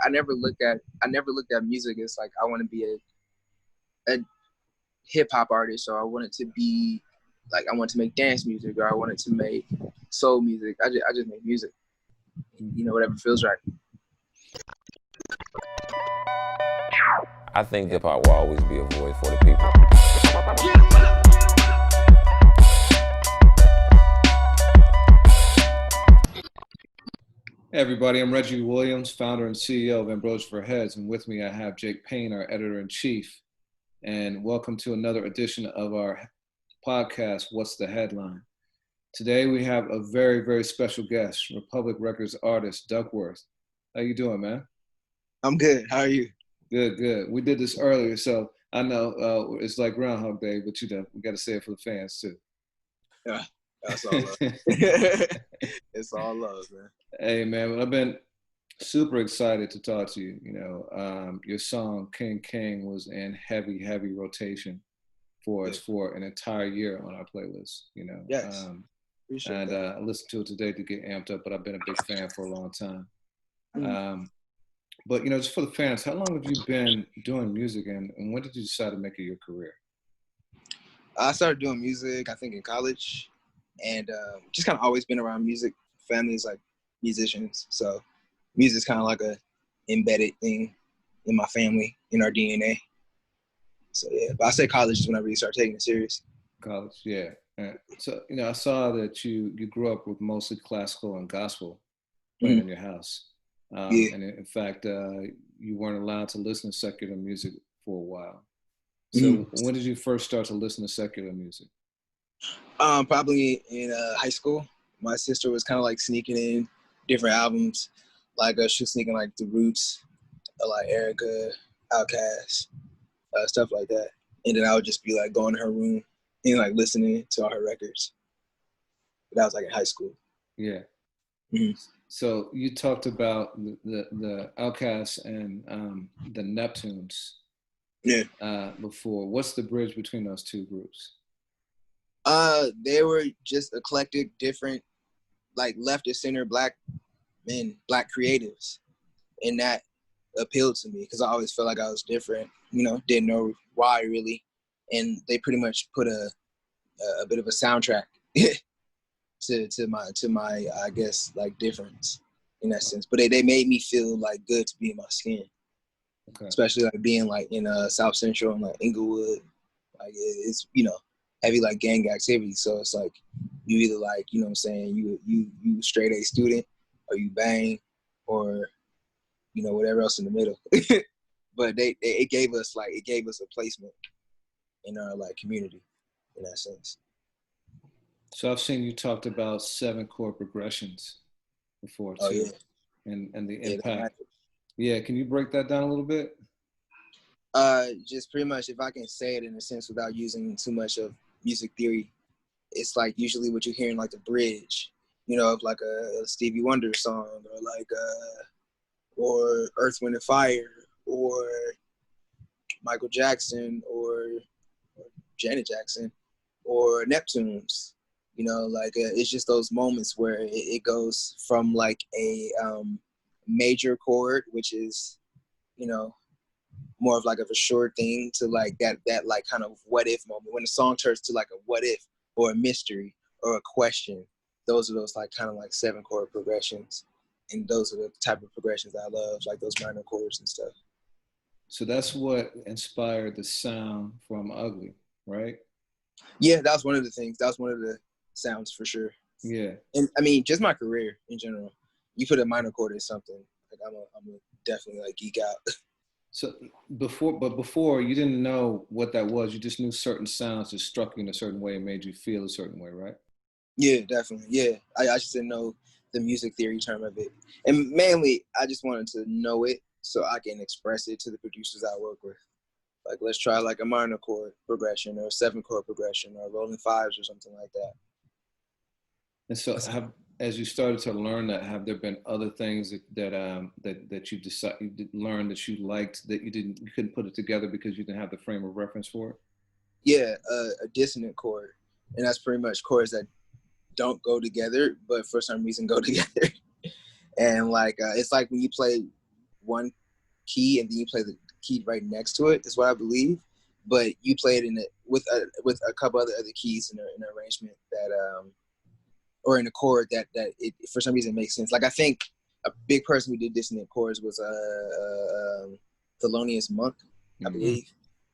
I never looked at music as like I want to be a hip hop artist, or I wanted to be like I want to make dance music, or I wanted to make soul music. I just make music, whatever feels right. I think hip hop will always be a voice for the people. Hey everybody, I'm Reggie Williams, founder and CEO of Ambrosia for Heads, and with me I have Jake Payne, our editor-in-chief. And welcome to another edition of our podcast, What's the Headline? Today we have a very, very special guest, Republic Records artist, Duckwrth. How you doing, man? I'm good. How are you? Good, good. We did this earlier, so I know it's like Groundhog Day, but we got to say it for the fans too. Yeah, that's all love. It's all love, man. Hey, man, I've been super excited to talk to you. Your song King King was in heavy rotation for us for an entire year on our playlist. Yes. I listened to it today to get amped up, but I've been a big fan for a long time. But just for the fans, how long have you been doing music, and when did you decide to make it your career? I started doing music, I think, in college, and just kind of always been around music. Family's like musicians, so music's kind of like a embedded thing in my family, in our DNA. So yeah, but I say college is when I really started taking it serious. College, yeah. So I saw that you grew up with mostly classical and gospel playing in your house. And in fact, you weren't allowed to listen to secular music for a while. So when did you first start to listen to secular music? Probably in high school. My sister was kind of like sneaking in different albums. Like she was sneaking like The Roots, like Erykah, OutKast, stuff like that. And then I would just be like going to her room and like listening to all her records. But that was like in high school. Yeah. So you talked about the OutKast and the Neptunes before. What's the bridge between those two groups? They were just eclectic, different, like left of center black men, black creatives. And that appealed to me because I always felt like I was different, didn't know why really. And they pretty much put a bit of a soundtrack to my I guess like difference in that sense. But they made me feel like good to be in my skin. Okay. Especially like being like in South Central and like Inglewood. Like it's heavy like gang activity. So it's like you either like, what I'm saying, you straight A student, or you bang, or whatever else in the middle. But it gave us a placement in our like community in that sense. So I've seen you talked about 7 chord progressions before too. Oh, yeah. And the impact. Yeah, can you break that down a little bit? Just pretty much, if I can say it in a sense without using too much of music theory, it's like usually what you're hearing like the bridge, of like a Stevie Wonder song, or like or Earth, Wind and Fire, or Michael Jackson, or Janet Jackson, or Neptunes. It's just those moments where it goes from like a major chord, which is, more of like a sure thing, to like that like kind of what if moment, when the song turns to like a what if, or a mystery, or a question. Those are those like kind of like 7 chord progressions, and those are the type of progressions I love, like those minor chords and stuff. So that's what inspired the sound from Ugly, right? Yeah, that was one of the things. That was one of the sounds for sure. Yeah. And I mean, just my career in general. You put a minor chord in something, like I'm a definitely like geek out. So before you didn't know what that was. You just knew certain sounds that struck you in a certain way and made you feel a certain way, right? Yeah, definitely. Yeah, I just didn't know the music theory term of it, and mainly I just wanted to know it so I can express it to the producers I work with. Like, let's try like a minor chord progression, or a 7 chord progression, or rolling 5s, or something like that. And so, as you started to learn that, have there been other things that you learned that you liked that you couldn't put it together because you didn't have the frame of reference for it? Yeah, a dissonant chord, and that's pretty much chords that don't go together, but for some reason go together. And like it's like when you play one key and then you play the key right next to it is what I believe. But you play it with a couple other keys in an arrangement that or in a chord that it for some reason makes sense. Like I think a big person who did dissonant chords was Thelonious Monk, I believe.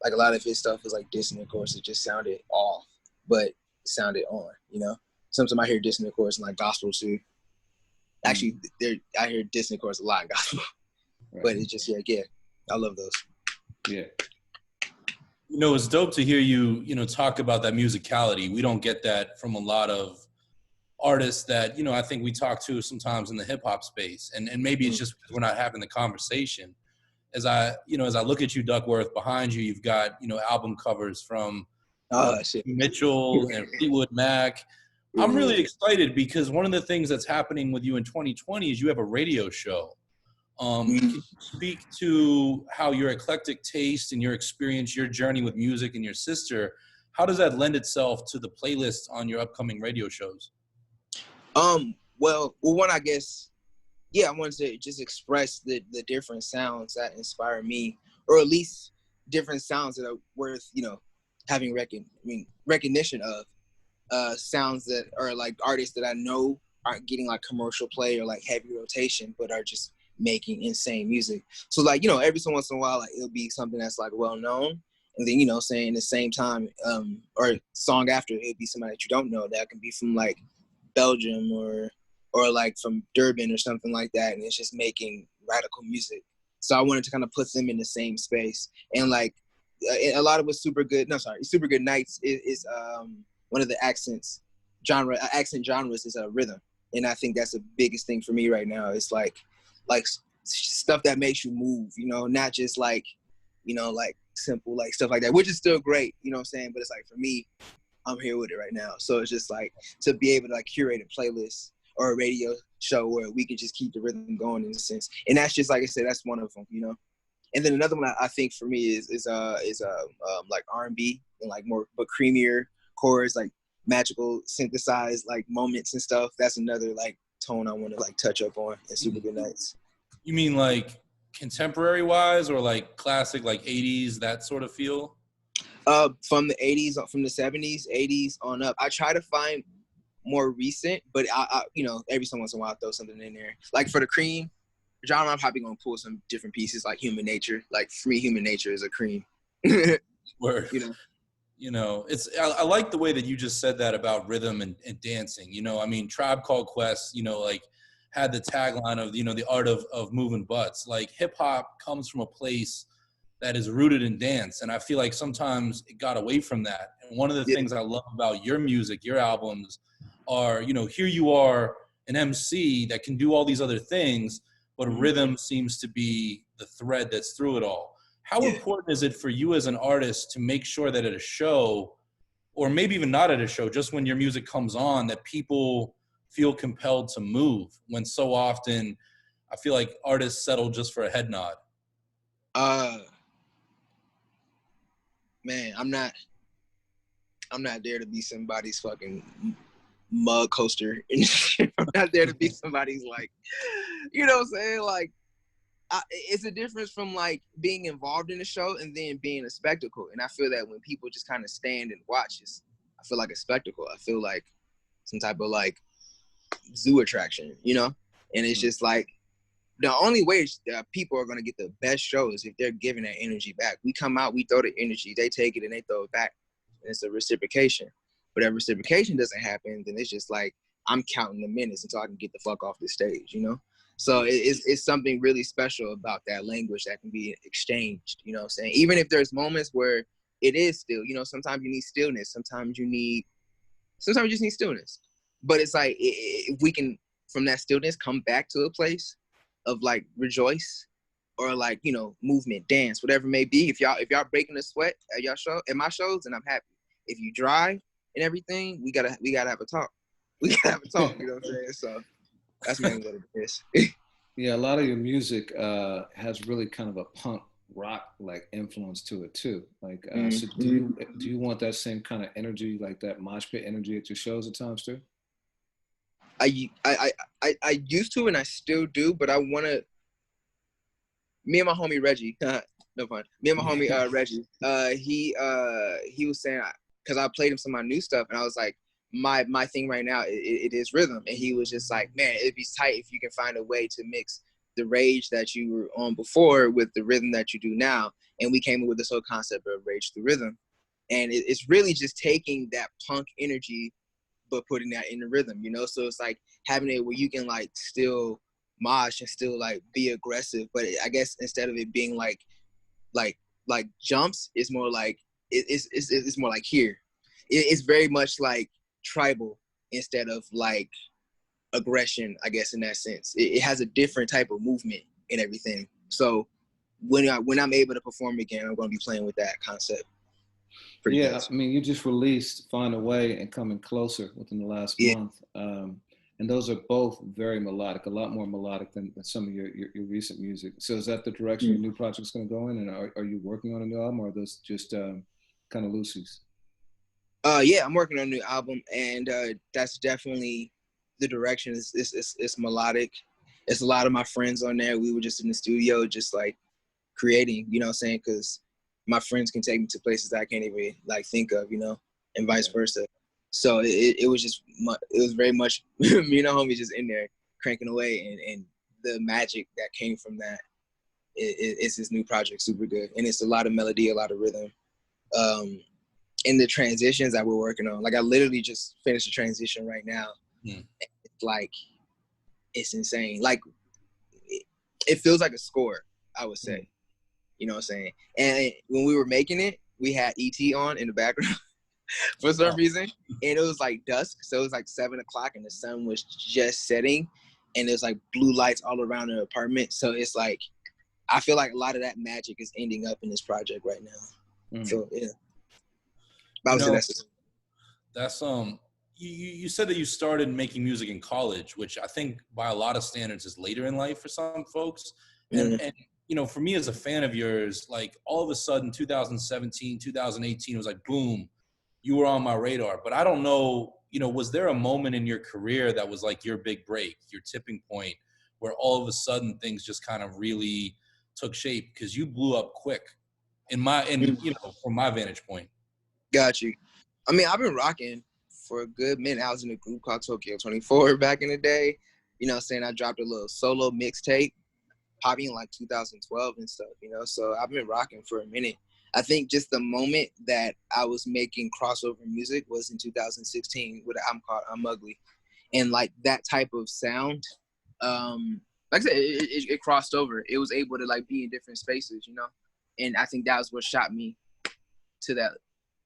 Like a lot of his stuff was like dissonant chords. It just sounded off, but it sounded on. You know, sometimes I hear dissonant chords in like gospel too. Actually, I hear dissonant chords a lot in gospel, but it's just yeah, I love those. Yeah. You know, it's dope to hear you, you know, talk about that musicality. We don't get that from a lot of artists that, you know, I think we talk to sometimes in the hip hop space. And maybe it's just because we're not having the conversation. As I look at you, Duckwrth, behind you, you've got, you know, album covers from Mitchell and Fleetwood Mac. I'm really excited because one of the things that's happening with you in 2020 is you have a radio show. Can you speak to how your eclectic taste and your experience, your journey with music and your sister, how does that lend itself to the playlists on your upcoming radio shows? Well, one, I guess, yeah, I wanted to just express the different sounds that inspire me, or at least different sounds that are worth, you know, having recognition of, sounds that are like artists that I know aren't getting like commercial play or like heavy rotation, but are just making insane music. So like, you know, every so once in a while, like it'll be something that's like well known, and then, you know, saying the same time, or song after it'll be somebody that you don't know that can be from like Belgium or like from Durban or something like that, and it's just making radical music. So I wanted to kind of put them in the same space, and like a lot of what Supergood Nights is one of the accent genres is a rhythm, and I think that's the biggest thing for me right now. It's like stuff that makes you move, you know, not just like, you know, like simple like stuff like that, which is still great, you know what I'm saying? But it's like for me, I'm here with it right now. So it's just like to be able to like curate a playlist or a radio show where we can just keep the rhythm going in a sense. And that's just, like I said, that's one of them, you know? And then another one I think for me is like R&B and like more, but creamier chords, like magical synthesized like moments and stuff. That's another like tone I want to like touch up on in Supergood Nights. You mean like contemporary wise or like classic, like 80s, that sort of feel? From the 80s, from the 70s, 80s on up. I try to find more recent, but I you know, every so once in a while I throw something in there. Like for the cream genre, I'm probably gonna pull some different pieces, like Human Nature. Like for me, Human Nature is a cream. Word. You know, it's I like the way that you just said that about rhythm and dancing. You know, I mean, Tribe Called Quest, you know, like had the tagline of, you know, the art of moving butts. Like hip hop comes from a place that is rooted in dance. And I feel like sometimes it got away from that. And one of the things I love about your music, your albums are, you know, here you are an MC that can do all these other things, but rhythm seems to be the thread that's through it all. How important is it for you as an artist to make sure that at a show, or maybe even not at a show, just when your music comes on, that people feel compelled to move, when so often I feel like artists settle just for a head nod? Man, I'm not there to be somebody's fucking mug coaster. I'm not there to be somebody's like, you know what I'm saying? Like, it's a difference from like being involved in the show and then being a spectacle. And I feel that when people just kind of stand and watch, I feel like a spectacle. I feel like some type of like zoo attraction, you know? And it's just like, the only way that people are going to get the best show is if they're giving that energy back. We come out, we throw the energy, they take it and they throw it back. And it's a reciprocation. But if reciprocation doesn't happen, then it's just like, I'm counting the minutes until I can get the fuck off the stage, you know? So it's something really special about that language that can be exchanged, you know what I'm saying? Even if there's moments where it is still, you know, sometimes you need stillness, sometimes you just need stillness. But it's like, if we can, from that stillness, come back to a place of like rejoice or like, you know, movement, dance, whatever it may be. If y'all breaking a sweat at y'all show, at my shows, then I'm happy. If you dry and everything, we gotta have a talk. We gotta have a talk, you know what I'm saying? So that's mainly what it is. Yeah, a lot of your music has really kind of a punk rock like influence to it too. Like, so do you want that same kind of energy, like that mosh pit energy at your shows at times too? I used to, and I still do, but I want to Me and my homie Reggie, no fun. Me and my homie Reggie, he was saying, because I played him some of my new stuff, and I was like, my thing right now it is rhythm, and he was just like, man, it'd be tight if you can find a way to mix the rage that you were on before with the rhythm that you do now. And we came up with this whole concept of rage through rhythm, and it's really just taking that punk energy but putting that in the rhythm, you know? So it's like having it where you can like still mosh and still like be aggressive, but I guess instead of it being like jumps, it's more like it's more like here. It's very much like tribal instead of like aggression, I guess, in that sense. It has a different type of movement and everything. So when I'm able to perform again, I'm going to be playing with that concept. Yeah, much. I mean, you just released Find a Way and Coming Closer within the last month. And those are both very melodic, a lot more melodic than some of your recent music. So is that the direction your new project's going to go in? And are you working on a new album, or are those just kind of loosies? Yeah, I'm working on a new album, and that's definitely the direction. It's melodic. It's a lot of my friends on there. We were just in the studio, just like creating, you know what I'm saying? Because my friends can take me to places that I can't even like think of, you know, and vice versa. So it was just, it was very much me and the homies just in there cranking away, and the magic that came from that is this new project, Supergood. And it's a lot of melody, a lot of rhythm. In the transitions that we're working on, like I literally just finished a transition right now. It's like, it's insane. Like it feels like a score, I would say. You know what I'm saying? And when we were making it, we had ET on in the background for some reason. And it was like dusk. So it was like 7 o'clock and the sun was just setting. And there's like blue lights all around the apartment. So it's like, I feel like a lot of that magic is ending up in this project right now. So yeah. But I would say that's you said that you started making music in college, which I think by a lot of standards is later in life for some folks. And you know, for me as a fan of yours, like all of a sudden 2017, 2018 was like, boom, you were on my radar. But I don't know, you know, was there a moment in your career that was like your big break, your tipping point, where all of a sudden things just kind of really took shape? Because you blew up quick you know, from my vantage point. Got you. I mean, I've been rocking for a good minute. I was in a group called Tokyo 24 back in the day. You know what I'm saying? I dropped a little solo mixtape, probably in like 2012 and stuff, you know? So I've been rocking for a minute. I think just the moment that I was making crossover music was in 2016 with an album called I'm Ugly. And like that type of sound, like I said, it crossed over. It was able to like be in different spaces, you know? And I think that was what shot me to that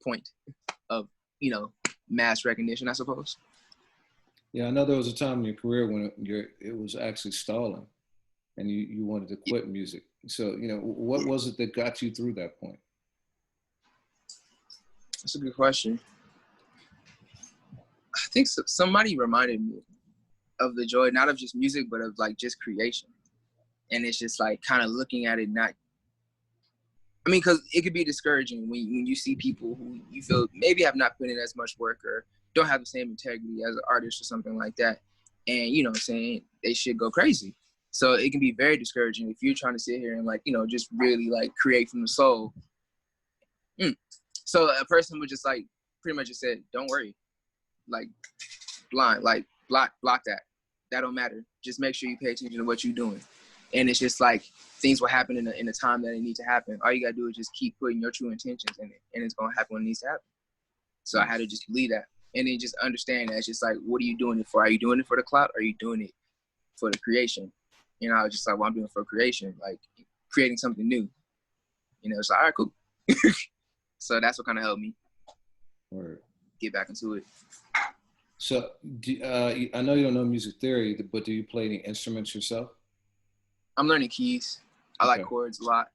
point of, you know, mass recognition, I suppose. Yeah, I know there was a time in your career when it was actually stalling and you wanted to quit music. So, you know, what was it that got you through that point? That's a good question. I think somebody reminded me of the joy, not of just music, but of like just creation. And it's just like kind of looking at it, I mean, because it could be discouraging when you see people who you feel maybe have not put in as much work or don't have the same integrity as an artist or something like that. And, you know what I'm saying, they should go crazy. So it can be very discouraging if you're trying to sit here and like, you know, just really like create from the soul. So a person would just like pretty much just said, don't worry, like blind, like block that. That don't matter. Just make sure you pay attention to what you're doing. And it's just like things will happen in the time that they need to happen. All you gotta do is just keep putting your true intentions in it, and it's gonna happen when it needs to happen. So I had to just believe that, and then just understand that it's just like, what are you doing it for? Are you doing it for the clout? Or are you doing it for the creation? You know, I was just like, well, I'm doing it for creation, like creating something new. You know, it's like, all right, cool. So that's what kind of helped me get back into it. So I know you don't know music theory, but do you play any instruments yourself? I'm learning keys. I like chords a lot.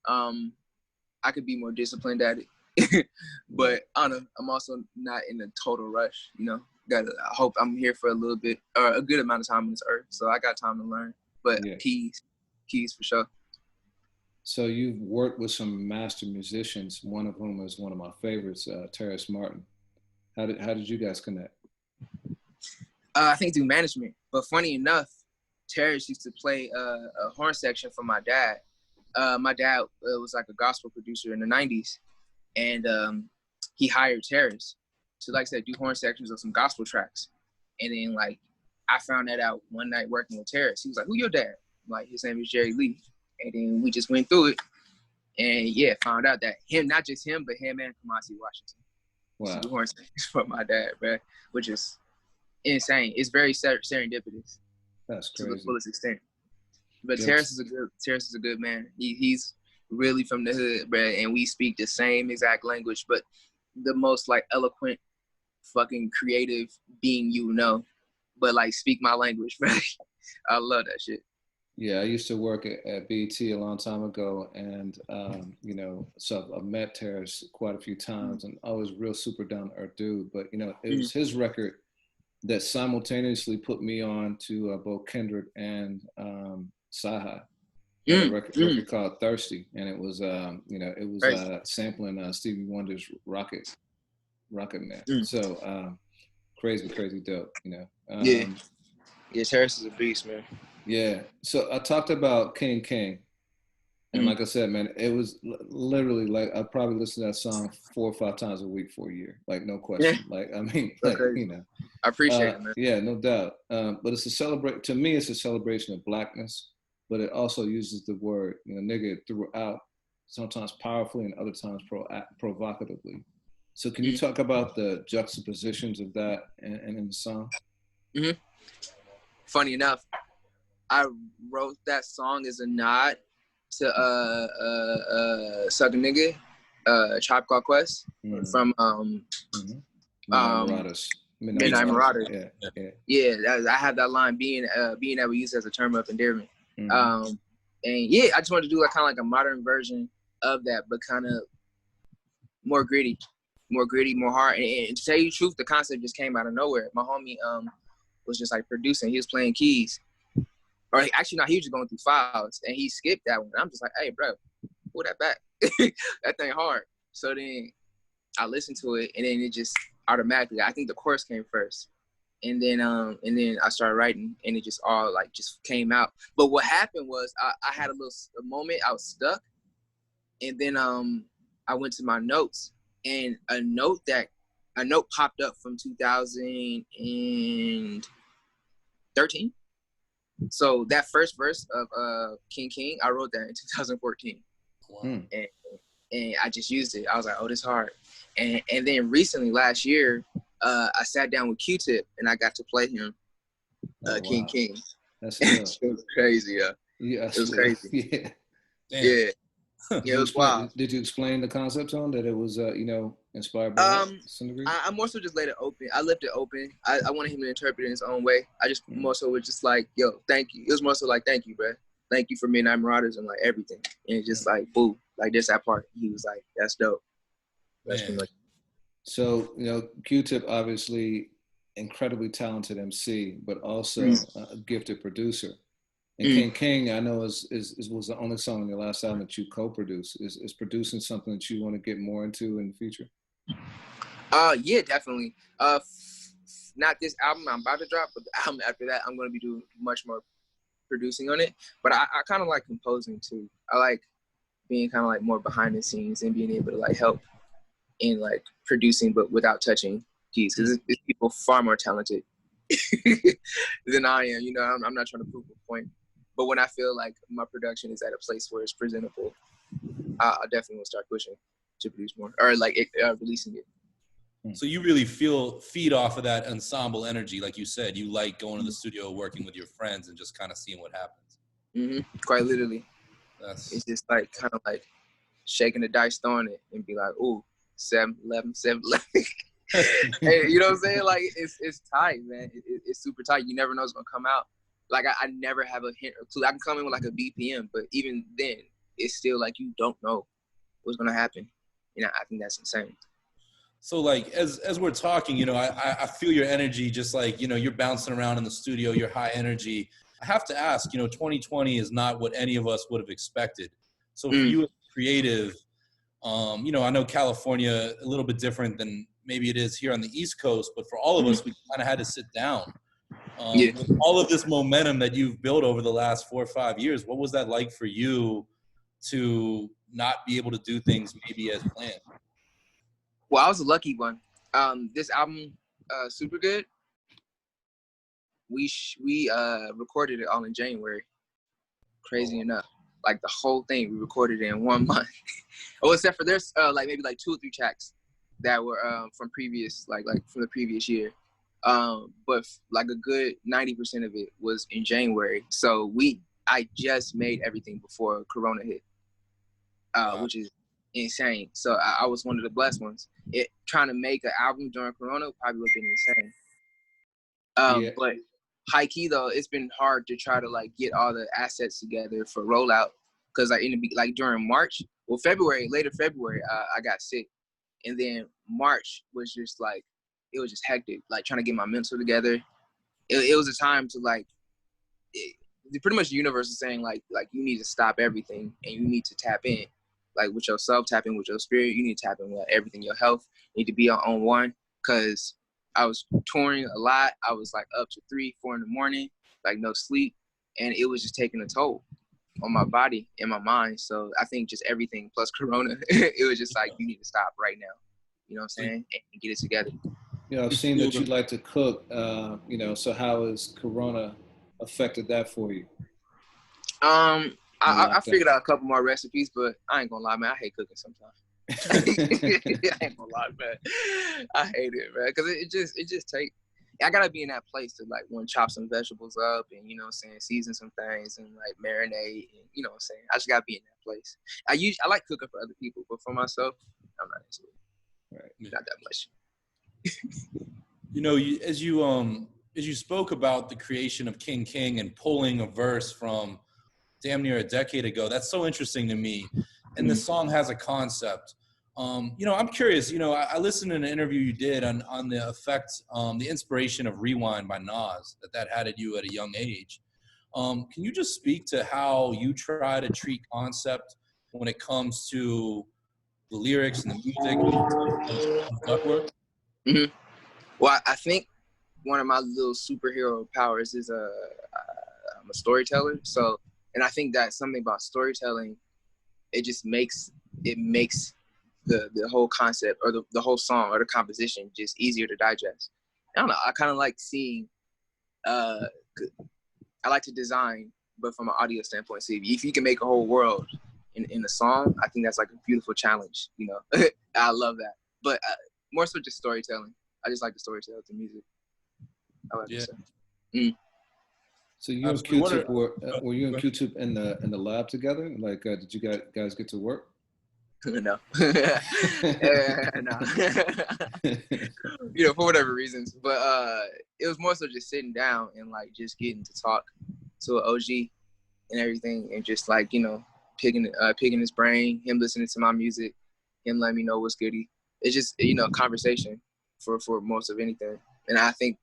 I could be more disciplined at it, but I don't know, I'm also not in a total rush. You know, I hope I'm here for a little bit or a good amount of time on this earth, so I got time to learn. But keys for sure. So you've worked with some master musicians, one of whom is one of my favorites, Terrace Martin. How did you guys connect? I think through management. But funny enough, Terrace used to play a horn section for my dad. my dad was like a gospel producer in the 90s, and he hired Terrace to, like I said, do horn sections of some gospel tracks. And then like I found that out one night working with Terrace. He was like, "Who your dad?" I'm like, his name is Jerry Lee. And then we just went through it, and yeah, found out that him, not just him, but him and Kamasi Washington. Wow. Do horn sections for my dad, bro, which is insane. It's very serendipitous. That's to crazy. the fullest extent. But Yes. Terrace is a good man. He's really from the hood, bro, and we speak the same exact language, but the most like eloquent, fucking creative being, but like speak my language, bro. I love that shit. Yeah, I used to work at BT a long time ago, and so I've met Terrace quite a few times, and always real super down to earth dude. But it was his record that simultaneously put me on to both Kendrick and Saha. A record called Thirsty, and it was sampling Stevie Wonder's Rocket Man. So crazy dope. Yeah, Terrace is a beast, man. Yeah. So I talked about King. And like I said, man, it was literally like I probably listened to that song 4 or 5 times a week for a year. Like, no question. Like, I mean, like, I appreciate it, man. Yeah, no doubt. But it's to me, it's a celebration of Blackness, but it also uses the word, nigga, throughout, sometimes powerfully and other times provocatively. So can you talk about the juxtapositions of that and in the song? Mm-hmm. Funny enough, I wrote that song as a nod to Suck a Nigga, Tribe Called Quest from Midnight Marauders. Yeah, I had that line being that we use as a term of endearment. And yeah, I just wanted to do like kind of like a modern version of that, but kind of more gritty, more hard. And to tell you the truth, the concept just came out of nowhere. My homie was just like producing. He was playing keys. Or actually, no, he was just going through files, and he skipped that one. I'm just like, hey, bro, pull that back. That thing hard. So then I listened to it, and then it just automatically, I think the chorus came first. And then I started writing, and it just all like just came out. But what happened was I had a moment, I was stuck. And then I went to my notes, and a note popped up from 2013. So that first verse of King, I wrote that in 2014. Wow. And I just used it. I was like, oh, this hard. And then recently, last year, I sat down with Q-Tip, and I got to play him King. That's it was crazy, yeah. It was crazy. Yeah. Yeah. Yeah, it was wild. Did you explain the concept on that it was, inspired by some degree? I more so just let it open. I left it open. I wanted him to interpret it in his own way. I just more so was just like, yo, thank you. It was more so like, thank you, bro. Thank you for Midnight Marauders and like everything. And it's just like, boo, like this, that part. He was like, that's dope. That's pretty much. So, Q-Tip, obviously incredibly talented MC, but also a gifted producer. And King, I know was the only song on your last album that you co-produced. Is producing something that you want to get more into in the future? Yeah, definitely. Not this album I'm about to drop, but the album after that, I'm going to be doing much more producing on it. But I kind of like composing too. I like being kind of like more behind the scenes and being able to like help in like producing, but without touching keys, because it's people far more talented than I am. I'm not trying to prove a point. But when I feel like my production is at a place where it's presentable, I definitely will start pushing to produce more, or like releasing it. So you really feed off of that ensemble energy, like you said. You like going to the studio, working with your friends, and just kind of seeing what happens. Quite literally. It's just like kind of like shaking the dice, throwing it, and be like, ooh, 7-11, 7-11. Hey, you know what I'm saying? Like it's tight, man. It's super tight. You never know what's gonna come out. Like I never have a hint or clue. I can come in with like a BPM, but even then, it's still like you don't know what's gonna happen. I think that's insane. So like as we're talking, I feel your energy, just like you're bouncing around in the studio. You're high energy. I have to ask, 2020 is not what any of us would have expected. So for you as creative, I know California a little bit different than maybe it is here on the East Coast, but for all of us, we kind of had to sit down. With all of this momentum that you've built over the last 4 or 5 years, what was that like for you to not be able to do things maybe as planned? Well, I was a lucky one. This album, Supergood, we recorded it all in January. Crazy enough, like the whole thing we recorded it in 1 month. Oh, except for there's like maybe like 2 or 3 tracks that were from previous like from the previous year. But like a good 90% of it was in January. So I just made everything before Corona hit, Wow. which is insane. So I was one of the blessed ones. Trying to make an album during Corona probably would have been insane. Yeah. But high key though, it's been hard to try to like get all the assets together for rollout, because like during March, well later February, I got sick, and then March was just like, it was just hectic, like trying to get my mental together. It was a time to like, pretty much the universe is saying like you need to stop everything and you need to tap in, like with yourself, tap in with your spirit. You need to tap in with everything, your health. You need to be on one, because I was touring a lot. I was like up to 3, 4 in the morning, like no sleep. And it was just taking a toll on my body and my mind. So I think just everything plus Corona, it was just like, you need to stop right now. You know what I'm saying? And get it together. You know, I've seen that you like to cook, you know, so how has Corona affected that for you? I figured out a couple more recipes, but I ain't gonna lie, man, I hate cooking sometimes. I ain't gonna lie, man. I hate it, man, because it just take. I gotta be in that place to like chop some vegetables up and, you know what I'm saying, season some things and like marinate, and you know what I'm saying. I just gotta be in that place. I like cooking for other people, but for myself, I'm not into it. Right. Not that much. You know, as you spoke about the creation of King and pulling a verse from damn near a decade ago, that's so interesting to me. And the song has a concept. You know, I'm curious, you know, I listened to an interview you did on the effect, the inspiration of Rewind by Nas that had at you at a young age. Can you just speak to how you try to treat concept when it comes to the lyrics and the music of Duckwrth? Mm-hmm. Well, I think one of my little superhero powers is I'm a storyteller. So, and I think that something about storytelling, it makes the whole concept or the whole song or the composition just easier to digest. I don't know. I kind of like seeing. I like to design, but from an audio standpoint. See, if you can make a whole world in a song, I think that's like a beautiful challenge. You know, I love that. But more so just storytelling. I just like to storytell to music. I like to say. So you and Q-Tip were you and Q-Tip in the lab together? Like, did you guys get to work? No. No. You know, for whatever reasons. But it was more so just sitting down and like just getting to talk to an OG and everything, and just like, you know, picking his brain, him listening to my music, him letting me know what's goody. It's just, you know, conversation for most of anything. And I think,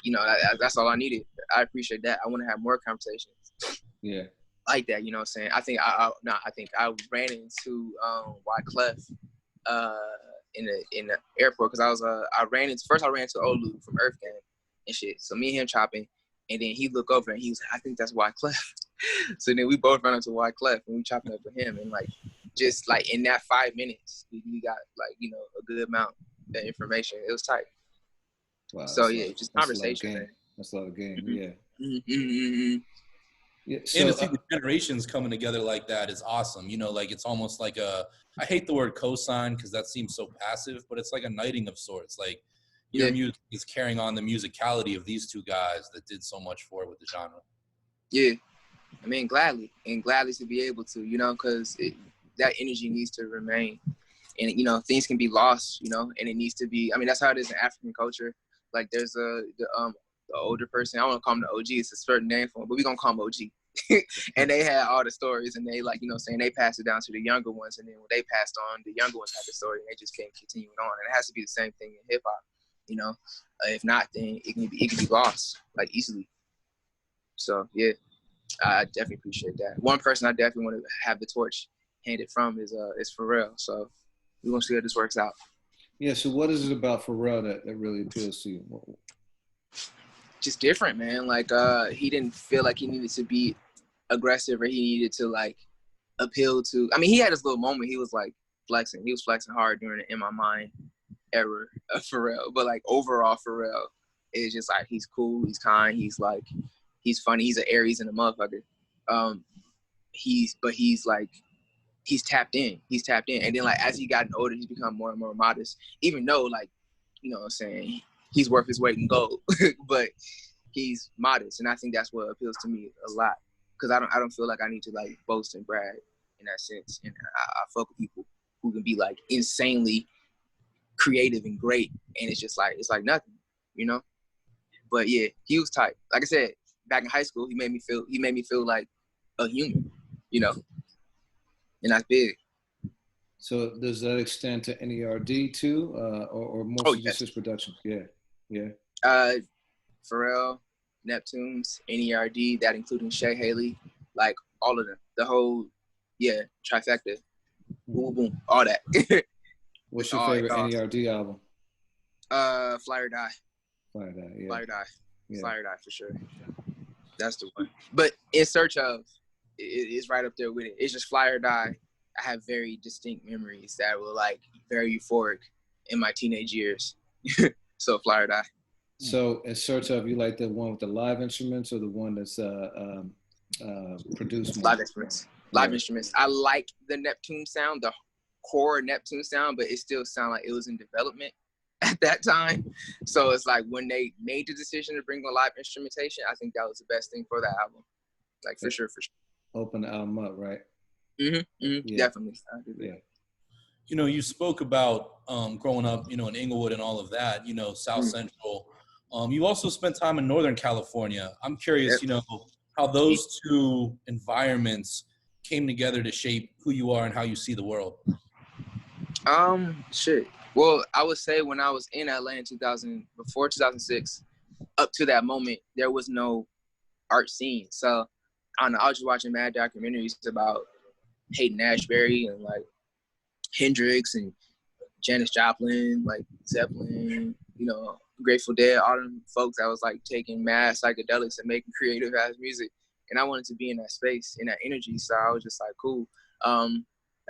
you know, that's all I needed. I appreciate that. I want to have more conversations. Yeah. Like that, you know what I'm saying? I think I ran into Wyclef in the airport, because I ran into Olu from Earth Gang and shit. So me and him chopping, and then he looked over and he was like, I think that's Wyclef. So then we both ran into Wyclef and we chopping up with him, and like just like in that 5 minutes we got like, you know, a good amount of information. It was tight. Wow. So yeah, just conversation, man. That's a lot of game. Yeah. Mm-hmm, mm-hmm. Yeah, so, and to see the generations coming together like that is awesome. You know, like it's almost like I hate the word cosign because that seems so passive, but it's like a knighting of sorts. Like your music is carrying on the musicality of these two guys that did so much for it with the genre. Yeah, I mean, gladly to be able to, you know, because that energy needs to remain. And, you know, things can be lost, you know, and it needs to be, I mean, that's how it is in African culture. Like there's the older person, I don't want to call him the OG, it's a certain name for him, but we're going to call him OG. And they had all the stories, and they, like, you know, saying they passed it down to the younger ones, and then when they passed on, the younger ones had the story, and they just can't continue it on. And it has to be the same thing in hip hop, you know. If not, then it can be lost like easily. So yeah, I definitely appreciate that. One person I definitely want to have the torch handed from is Pharrell. So we're gonna see how this works out. Yeah. So what is it about Pharrell that really appeals to you? Just different, man. Like he didn't feel like he needed to be aggressive, or he needed to like appealed to. I mean, he had his little moment. He was like flexing. He was flexing hard during the In My Mind era of Pharrell. But like overall, Pharrell is just like he's cool. He's kind. He's funny. He's an Aries and a motherfucker. He's tapped in. He's tapped in. And then like as he gotten older, he's become more and more modest. Even though like, you know what I'm saying, he's worth his weight in gold. But he's modest, and I think that's what appeals to me a lot. Because I don't feel like I need to like boast and brag in that sense. And I fuck with people who can be like insanely creative and great, and it's like nothing, you know. But yeah, he was tight. Like I said, back in high school, he made me feel like a human, you know, and that's big. So does that extend to NERD too, or mostly just his productions? Yeah. Pharrell, Neptunes, NERD, that including Shay Haley, like all of them, the whole, trifecta, boom, boom, all that. What's your favorite NERD album? Fly or Die. Fly or Die, yeah. Fly or Die. Yeah. Fly or Die for sure. That's the one. But In Search Of is right up there with it. It's just Fly or Die. I have very distinct memories that were like very euphoric in my teenage years. So Fly or Die. So In Search Of, you like the one with the live instruments or the one that's produced? Live instruments. Live instruments. I like the Neptune sound, the core Neptune sound, but it still sounded like it was in development at that time. So it's like when they made the decision to bring on live instrumentation, I think that was the best thing for that album. Like for sure. Open the album up, right? Yeah. Definitely. Yeah. You know, you spoke about growing up, you know, in Inglewood and all of that, you know, South Central. You also spent time in Northern California. I'm curious, you know, how those two environments came together to shape who you are and how you see the world. Well, I would say when I was in LA in before 2006, up to that moment, there was no art scene. So I don't know, I was just watching mad documentaries about Hayden Ashbury and like Hendrix and Janis Joplin, like Zeppelin, you know, Grateful Dead, all them folks that was like taking mad psychedelics and making creative ass music. And I wanted to be in that space, in that energy. So I was just like, cool. I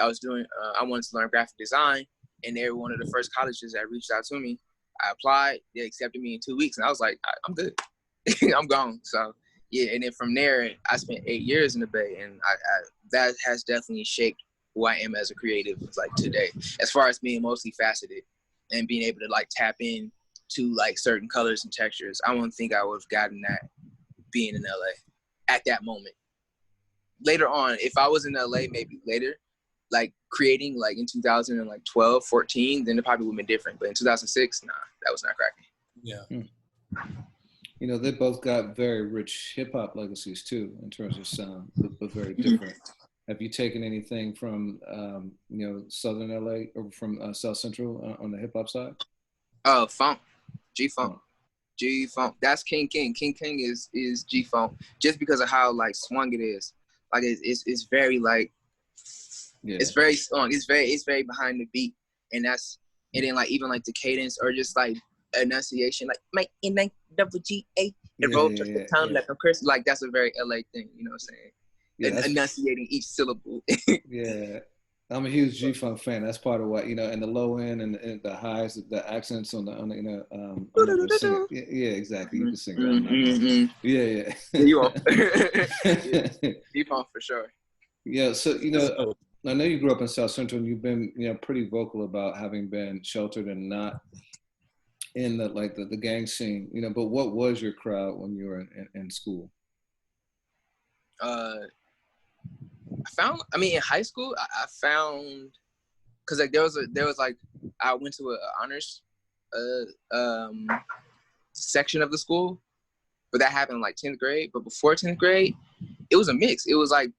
wanted to learn graphic design, and they were one of the first colleges that reached out to me. I applied, they accepted me in 2 weeks, and I was like, I'm good. I'm gone. So yeah, and then from there, I spent 8 years in the Bay, and that has definitely shaped who I am as a creative, like today, as far as being multifaceted and being able to like tap in to like certain colors and textures. I don't think I would have gotten that being in LA at that moment. Later on, if I was in LA, maybe later, like creating like in 2012, 14, then it probably would have been different. But in 2006, nah, that was not cracking. Yeah. You know, they both got very rich hip hop legacies too, in terms of sound, but very different. Have you taken anything from, you know, Southern LA or from South Central on the hip hop side? Funk, G-Funk. G-Funk. That's King. King is G-Funk, just because of how like swung it is. Like it's very like, it's very swung. It's very behind the beat, and then like even like the cadence or just like enunciation, like my N-double-G-A, and roll just the tongue like a curse. Like that's a very LA thing, you know what I'm saying? And enunciating each syllable. Yeah. I'm a huge G-Funk fan. That's part of what, you know, and the low end and the highs, the accents on the you know, yeah, exactly. You can sing that. Yeah. You are. G-Funk for sure. Yeah, so, you know, I know you grew up in South Central and you've been, you know, pretty vocal about having been sheltered and not in the gang scene, you know, but what was your crowd when you were in school? In high school, I found, cause like there was like, I went to an honors section of the school, but that happened in like 10th grade. But before 10th grade, it was a mix. It was like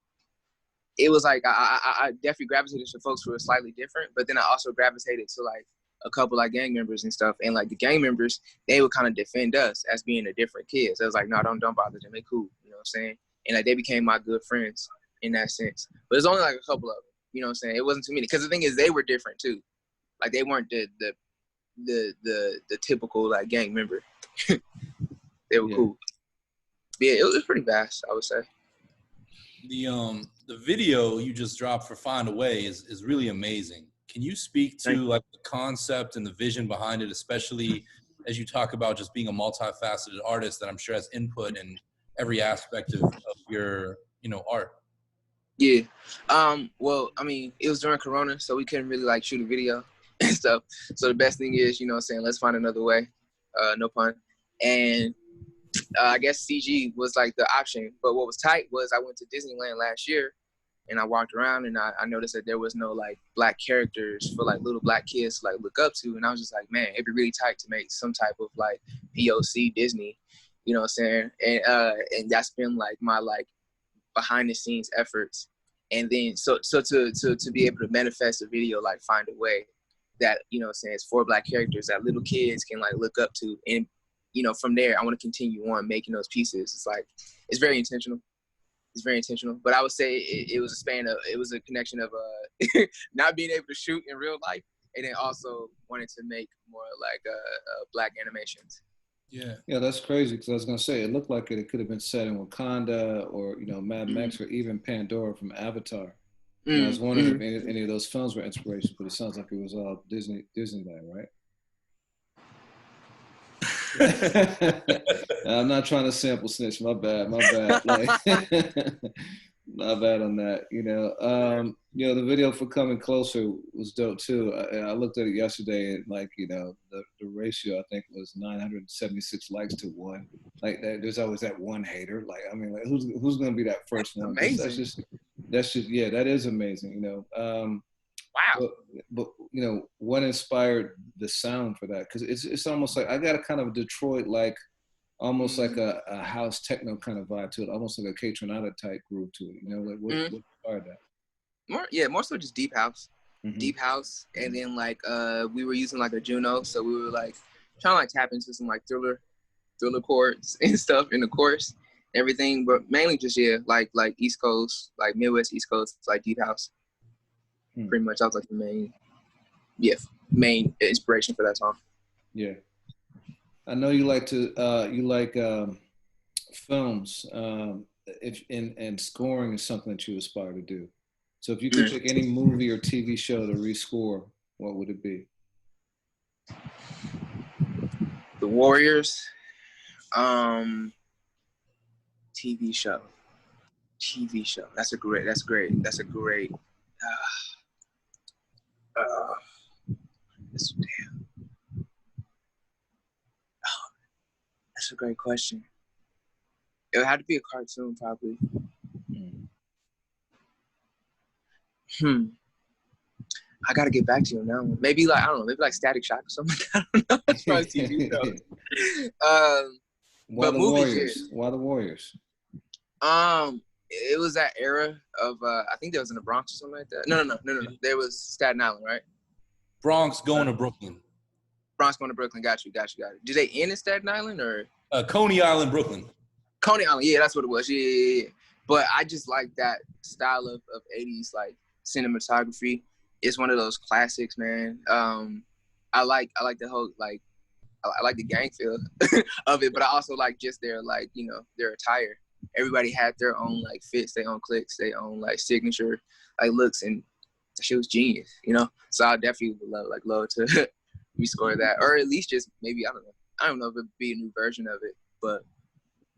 I definitely gravitated to folks who were slightly different, but then I also gravitated to like a couple like gang members and stuff. And like the gang members, they would kind of defend us as being a different kid. So I was like, no, don't bother them. They cool. You know what I'm saying? And like they became my good friends in that sense. But it's only like a couple of them. You know what I'm saying? It wasn't too many. Because the thing is, they were different too. Like they weren't the typical like gang member. They were cool. But yeah, it was pretty vast, I would say. The the video you just dropped for Find a Way is really amazing. Can you speak to like the concept and the vision behind it, especially as you talk about just being a multifaceted artist that I'm sure has input in every aspect of your, art? Yeah. Well, I mean, it was during Corona, so we couldn't really like shoot a video and stuff. So the best thing is, let's find another way. No pun. And I guess CG was like the option. But what was tight was I went to Disneyland last year and I walked around and I noticed that there was no like black characters for like little black kids to like look up to. And I was just like, man, it'd be really tight to make some type of like POC Disney, you know what I'm saying? And that's been like my like behind the scenes efforts. And then so to be able to manifest a video like Find a Way that, it's for black characters that little kids can like look up to. And, from there, I want to continue on making those pieces. It's like, it's very intentional. It's very intentional. But I would say it was a connection of not being able to shoot in real life and then also wanting to make more like black animations. Yeah, that's crazy because I was gonna say it looked like it could have been set in Wakanda or Mad Max or even Pandora from Avatar. And I was wondering if any of those films were inspiration, but it sounds like it was all Disneyland, right? I'm not trying to sample snitch. My bad. Like, my bad on that. The video for Coming Closer was dope too. I looked at it yesterday and like, the ratio I think was 976 likes to 1. Like there's always that one hater. Like, I mean, like who's gonna be that first one? Amazing. That's just yeah, that is amazing. Wow. But what inspired the sound for that? Because it's almost like I got a kind of Detroit like, almost like a house techno kind of vibe to it, almost like a K-Tronada type groove to it. Like what inspired that? More so just deep house. Deep house, and then like we were using like a Juno, so we were like trying to like tap into some like thriller chords and stuff in the chorus, everything, but mainly just like East Coast, like Midwest East Coast, like deep house. Pretty much, that was like the main inspiration for that song. Yeah, I know you like to films. And scoring is something that you aspire to do. So if you could pick any movie or TV show to rescore, what would it be? The Warriors. TV show. That's a great. That's a great question. It would have to be a cartoon, probably. I gotta get back to you on that one. Maybe like, I don't know, maybe like Static Shock or something like that. I don't know. That's probably TV show. Why the Warriors? Why the Warriors? It was that era of I think there was in the Bronx or something like that. No. There was Staten Island, right? Bronx going to Brooklyn. Bronx going to Brooklyn. Got you. Did they end in Staten Island or? Coney Island, Brooklyn. Coney Island, yeah, that's what it was. Yeah. But I just like that style of 80s like cinematography. It's one of those classics, man. I like the whole like I like the gang feel of it, but I also like just their like their attire. Everybody had their own like fits, their own clicks, their own like signature like looks, and that shit was genius, So I definitely would love to rescore that, or at least just maybe I don't know if it'd be a new version of it, but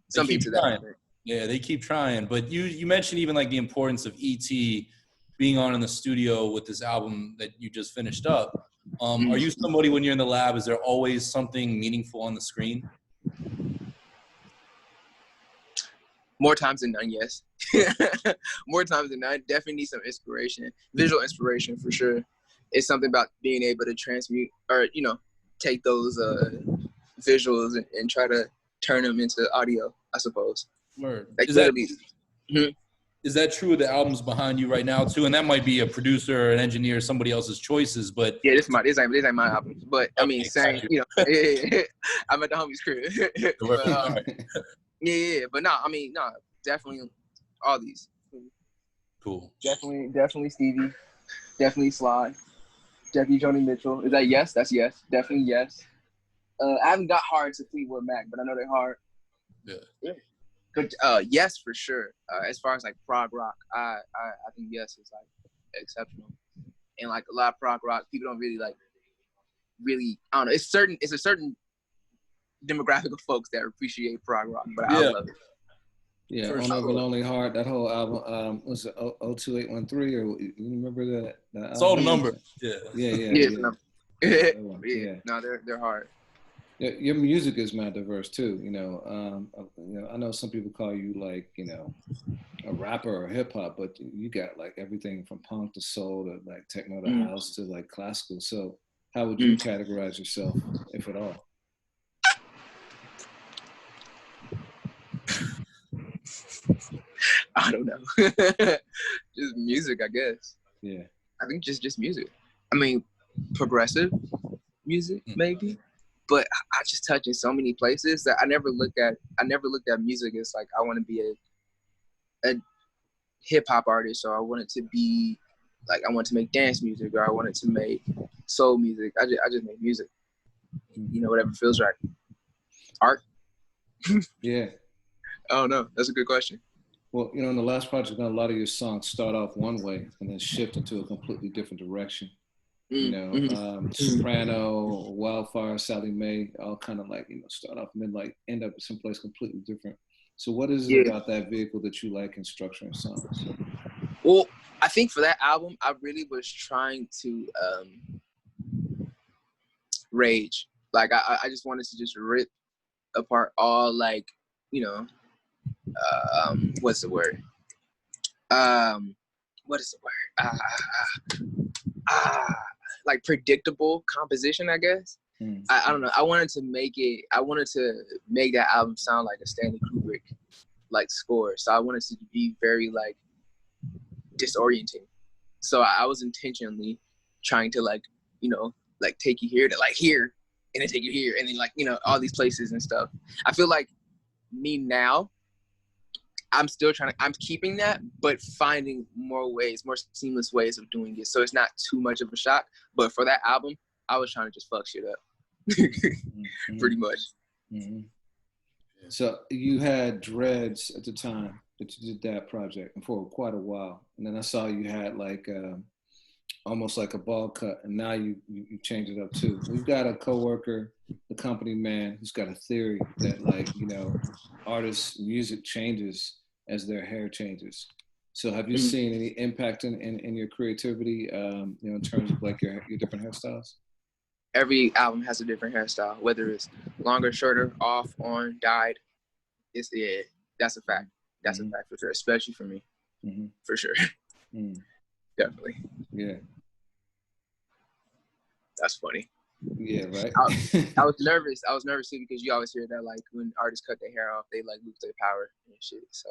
something to that. Yeah, they keep trying. But you mentioned even like the importance of E.T. being on in the studio with this album that you just finished up. Are you somebody when you're in the lab, is there always something meaningful on the screen? More times than none, yes. More times than none. Definitely need some inspiration, visual inspiration for sure. It's something about being able to transmute or, take those visuals and try to turn them into audio, I suppose. Word. Like, is that true of the albums behind you right now too? And that might be a producer, an engineer, somebody else's choices, but yeah, this ain't my album. But I mean, saying I'm at the homie's crib. But definitely all these. Cool. Definitely Stevie. Definitely Sly. Definitely Joni Mitchell. Is that yes? That's yes. Definitely yes. I haven't got hard to Fleetwood Mac, but I know they're hard. Yeah. Yes, for sure. As far as like prog rock, I think yes is like exceptional. And like a lot of prog rock, people don't really like I don't know. It's a certain demographic of folks that appreciate prog rock, but I love it. Yeah, For On sure. Over Lonely Heart, that whole album, was it 02813 or you remember that It's all album? number. Yeah. No, they're hard. Yeah, your music is mad diverse too. I know some people call you like, a rapper or hip hop, but you got like everything from punk to soul to like techno to house to like classical. So how would you categorize yourself, if at all? I don't know. Just music, I guess. Yeah. I think just music. I mean, progressive music maybe, but I just touch in so many places that I never looked at music as like I want to be a hip hop artist, or I wanted to be like I want to make dance music, or I wanted to make soul music. I just make music. Whatever feels right. Art. Yeah. I don't know. That's a good question. Well, in the last project, a lot of your songs start off one way and then shift into a completely different direction. Soprano, Wildfire, Sally Mae, all kind of like, start off and then like end up someplace completely different. So what is it about that vehicle that you like in structuring songs? Well, I think for that album, I really was trying to rage. Like I just wanted to just rip apart all like, what's the word? What is the word? Like predictable composition, I guess. I don't know. I wanted to make that album sound like a Stanley Kubrick like score. So I wanted to be very like disorienting. So I was intentionally trying to like, like take you here to like here and then take you here and then like, all these places and stuff. I feel like me now, I'm keeping that, but finding more seamless ways of doing it. So it's not too much of a shock. But for that album, I was trying to just fuck shit up. Pretty much. Mm-hmm. So you had dreads at the time that you did that project, and for quite a while. And then I saw you had like almost like a ball cut, and now you change it up too. We've got a coworker, the company man, who's got a theory that like, artists' music changes as their hair changes. So have you seen any impact in your creativity, in terms of like your different hairstyles? Every album has a different hairstyle, whether it's longer, shorter, off, on, dyed. That's a fact. That's a fact for sure, especially for me. For sure. Definitely. Yeah. That's funny. Yeah, right. I was nervous. I was nervous too because you always hear that like when artists cut their hair off, they like lose their power and shit. So,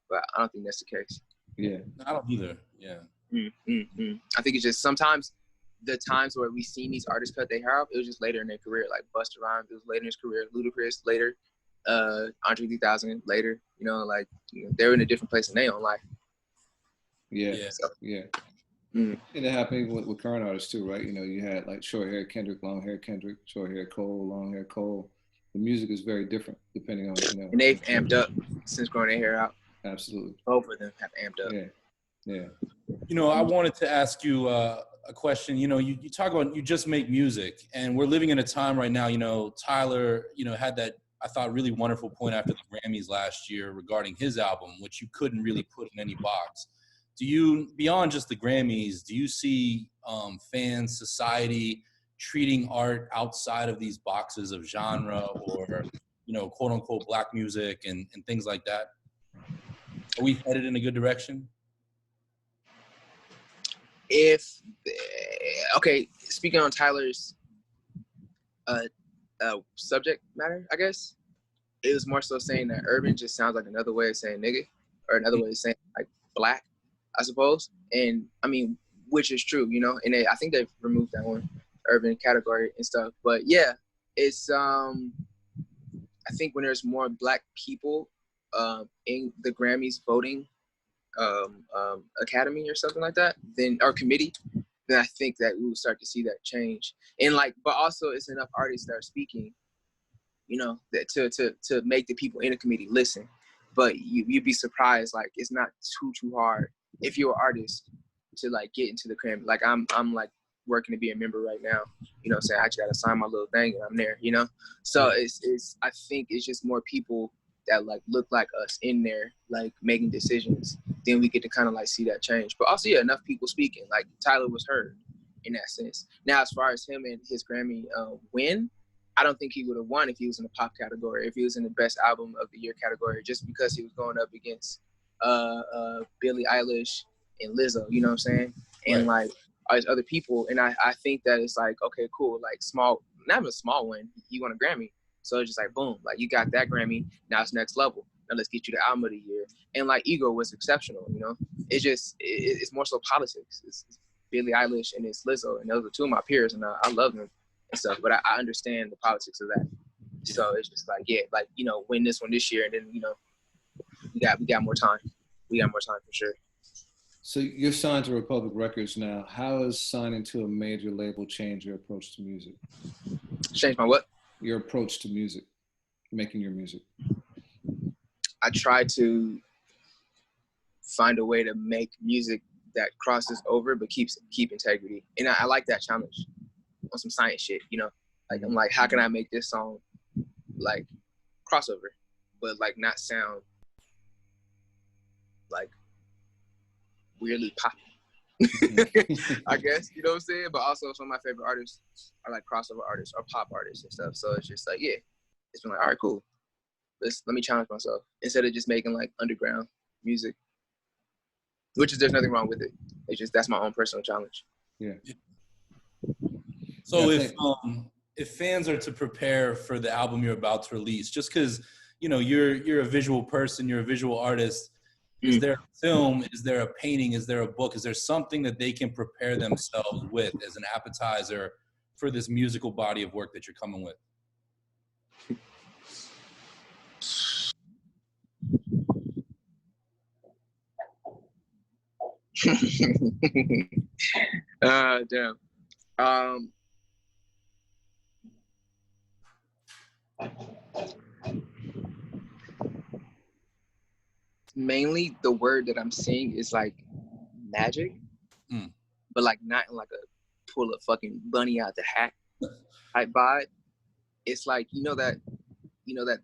but I don't think that's the case. Yeah. I don't either. Yeah. I think it's just sometimes the times where we seen these artists cut their hair off, it was just later in their career. Like Busta Rhymes, it was later in his career. Ludacris later. Andre 3000 later. They were in a different place in their own life. Yeah. So, yeah. And it happened with current artists too, right? You had like short hair Kendrick, long hair Kendrick, short hair Cole, long hair Cole. The music is very different depending on, And they've amped up since growing their hair out. Absolutely. Both of them have amped up. Yeah. I wanted to ask you a question. You talk about you just make music, and we're living in a time right now. Tyler, had that I thought really wonderful point after the Grammys last year regarding his album, which you couldn't really put in any box. Do you, beyond just the Grammys, do you see fans, society treating art outside of these boxes of genre or, quote unquote black music and things like that? Are we headed in a good direction? Speaking on Tyler's subject matter, I guess, it was more so saying that urban just sounds like another way of saying nigga or another way of saying like black, I suppose. And I mean, which is true, and I think they've removed that one urban category and stuff. But yeah, it's I think when there's more black people in the Grammys voting academy or something like that, or committee, then I think that we will start to see that change. And but also it's enough artists that are speaking, that to make the people in the committee listen. but you'd be surprised. Like it's not too hard if you're an artist to like get into the Grammy. Like I'm like working to be a member right now. You know what I'm saying? I just gotta sign my little thing and I'm there, you know? So it's I think it's just more people that like look like us in there, like making decisions. Then we get to kind of like see that change. But also, yeah, enough people speaking. Like Tyler was heard in that sense. Now, as far as him and his Grammy win, I don't think he would have won if he was in the pop category, if he was in the best album of the year category, just because he was going up against Billie Eilish and Lizzo, you know what I'm saying? And like all these other people. And I think that it's like, okay, cool, like small, not even a small one, you won a Grammy. So it's just like, boom, like you got that Grammy, now it's next level. Now let's get you the album of the year. And like Ego was exceptional, you know? It's just, it's more so politics. It's Billie Eilish and it's Lizzo, and those are two of my peers, and I love them and stuff, but I understand the politics of that. So it's just like, yeah, like, you know, win this one this year, and then, you know, we got more time. We got more time for sure. So you're signed to Republic Records now. How has signing to a major label changed your approach to music? Change my what? Your approach to music, making your music. I try to find a way to make music that crosses over but keep integrity. And I like that challenge on some science shit, you know? Like, I'm like, how can I make this song like crossover, but like not sound like weirdly poppy? I guess, you know what I'm saying? But also some of my favorite artists are like crossover artists or pop artists and stuff. So it's just like, yeah, it's been like, all right, cool. Let me challenge myself instead of just making like underground music, which is, there's nothing wrong with it. It's just, that's my own personal challenge. Yeah. So if fans are to prepare for the album you're about to release, just because, you know, you're a visual person, you're a visual artist, is there a film, is there a painting, is there a book, is there something that they can prepare themselves with as an appetizer for this musical body of work that you're coming with? Damn. Mainly the word that I'm seeing is like magic, but like not in like a pull a fucking bunny out the hat type vibe. It's like, you know that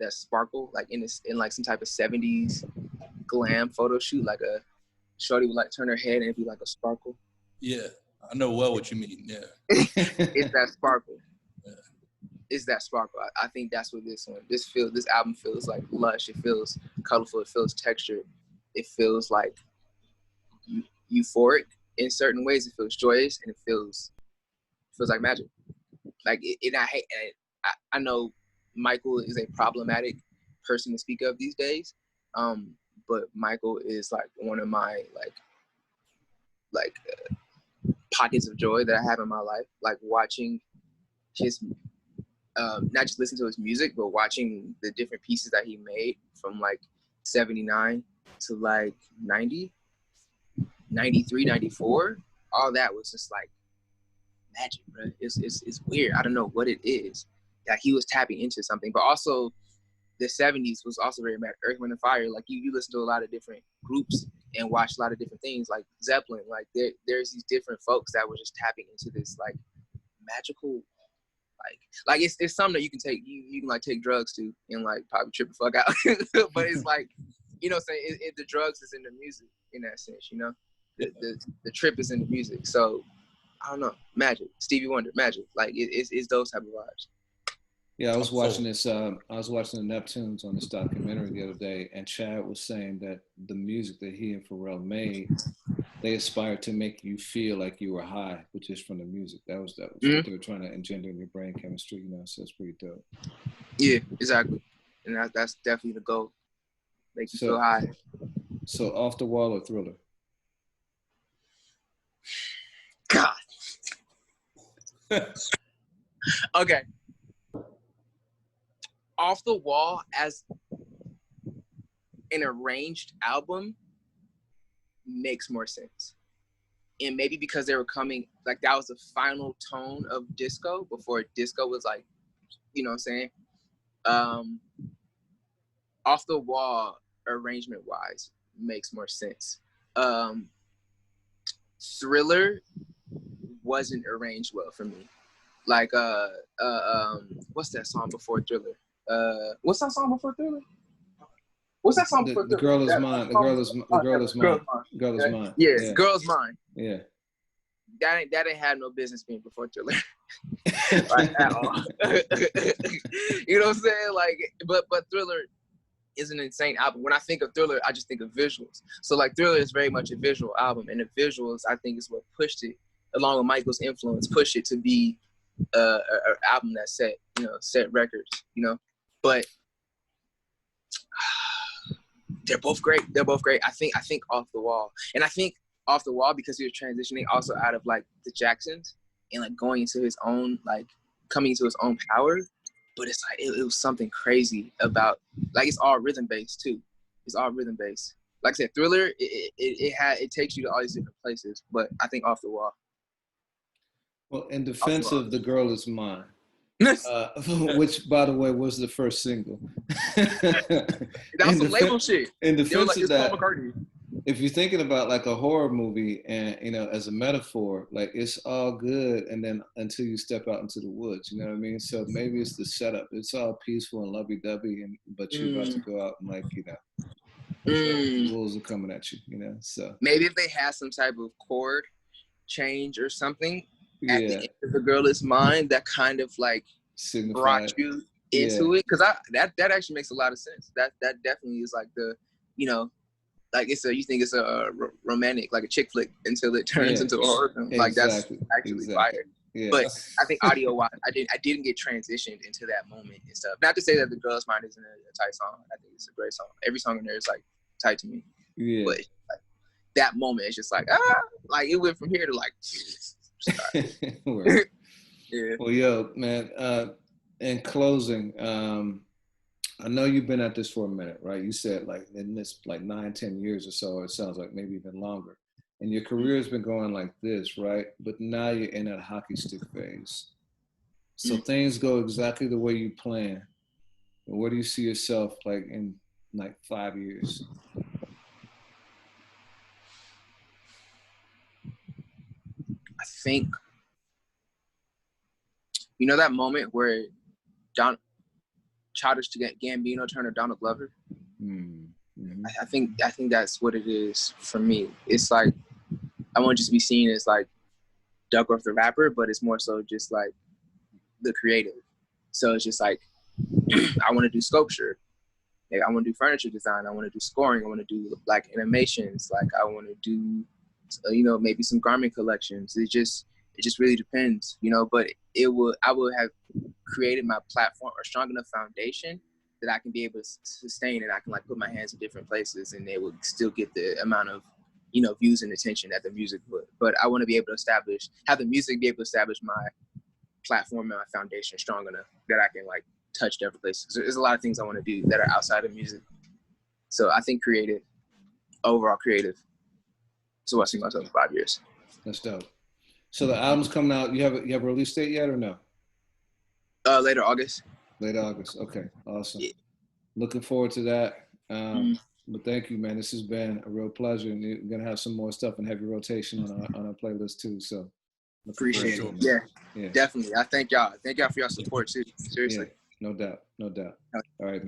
sparkle, like in like some type of 70s glam photo shoot, like a shorty would like turn her head and it'd be like a sparkle. Yeah, I know well what you mean. Yeah. It's that sparkle. Yeah. It's that sparkle. I think that's what this album feels like lush. It feels colorful. It feels textured. It feels like euphoric in certain ways. It feels joyous, and it feels like magic. Like I know Michael is a problematic person to speak of these days, but Michael is like one of my pockets of joy that I have in my life. Like watching his, not just listen to his music, but watching the different pieces that he made from like 79 to like 90, 93, 94. All that was just like magic, bro. It's weird. I don't know what it is that he was tapping into something, but also the 70s was also very mad. Earth, Wind, and Fire. Like you listen to a lot of different groups and watch a lot of different things, like Zeppelin. Like there's these different folks that were just tapping into this like magical, like it's something that you can take. You can like take drugs to and like probably trip the fuck out. But it's like, you know what I'm saying? The drugs is in the music in that sense, you know? The trip is in the music. So I don't know, magic. Stevie Wonder, magic. Like it's those type of vibes. Yeah, I was watching the Neptunes on this documentary the other day, and Chad was saying that the music that he and Pharrell made, they aspired to make you feel like you were high, but just from the music. That was what they were trying to engender in your brain chemistry, you know, so it's pretty dope. Yeah, exactly. And that's definitely the goal. Make you feel high. So Off the Wall or Thriller? God. Okay. Off the Wall as an arranged album makes more sense. And maybe because they were coming, like that was the final tone of disco before disco was like, you know what I'm saying? Off the Wall arrangement wise makes more sense. Thriller wasn't arranged well for me. Like what's that song before Thriller? What's that song before Thriller? What's that song before The Girl Is Mine. The Girl Is Mine. Girl Is Mine. Yes, Girl's Mine. Yeah. That ain't had no business being before Thriller. Like, at all. You know what I'm saying? Like, but Thriller is an insane album. When I think of Thriller, I just think of visuals. So like Thriller is very much a visual album, and the visuals I think is what pushed it, along with Michael's influence, pushed it to be an album that set records. But they're both great. I think Off the Wall, and I think Off the Wall because he was transitioning also out of like the Jacksons and like going into his own, like coming into his own power. But it's like it was something crazy about, like, it's all rhythm based too. It's all rhythm based. Like I said, Thriller, it takes you to all these different places. But I think Off the Wall. Well, in defense of The Girl Is Mine, which, by the way, was the first single. That was some label shit. In defense of that, Paul McCartney. If you're thinking about like a horror movie and, as a metaphor, like it's all good. And then until you step out into the woods, you know what I mean? So maybe it's the setup. It's all peaceful and lovey-dovey, but you're about to go out and so wolves are coming at you, so. Maybe if they had some type of chord change or something at the end of The Girl Is Mine, that kind of like brought you into it. Cause that actually makes a lot of sense. That definitely is like the, like you think it's a romantic, like a chick flick, until it turns into a horror film. Like that's actually fire. Yeah. But I think audio wise, I didn't get transitioned into that moment and stuff. Not to say that The Girl's Mind isn't a tight song. I think it's a great song. Every song in there is like tight to me. Yeah. But like, that moment is just like like it went from here to like. Yeah. Well, yo, man. In closing, I know you've been at this for a minute, right? You said like in this like 9-10 years or so, it sounds like maybe even longer. And your career has been going like this, right? But now you're in that hockey stick phase. So things go exactly the way you plan. And where do you see yourself like in like 5 years? I think, that moment where Childish Gambino turned to Donald Glover. Mm-hmm. I think that's what it is for me. It's like I want to just be seen as like Duckwrth the rapper, but it's more so just like the creative. So it's just like I want to do sculpture, like, I want to do furniture design, I want to do scoring, I want to do like animations, like I want to do maybe some garment collections. It just really depends, but I will have created my platform or strong enough foundation that I can be able to sustain, and I can like put my hands in different places and they will still get the amount of, views and attention that the music would. But I want to be able to have the music be able to establish my platform and my foundation strong enough that I can like touch different places. There's a lot of things I want to do that are outside of music. So I think overall creative. So what's in myself in 5 years. That's dope. So the album's coming out. You have a release date yet or no? Later August. Later August. Okay, awesome. Yeah. Looking forward to that. But thank you, man. This has been a real pleasure, and you're gonna have some more stuff in heavy rotation on our playlist too. So appreciate it. Yeah, definitely. I thank y'all. Thank y'all for your support too. Seriously. Yeah, no doubt. All right, man.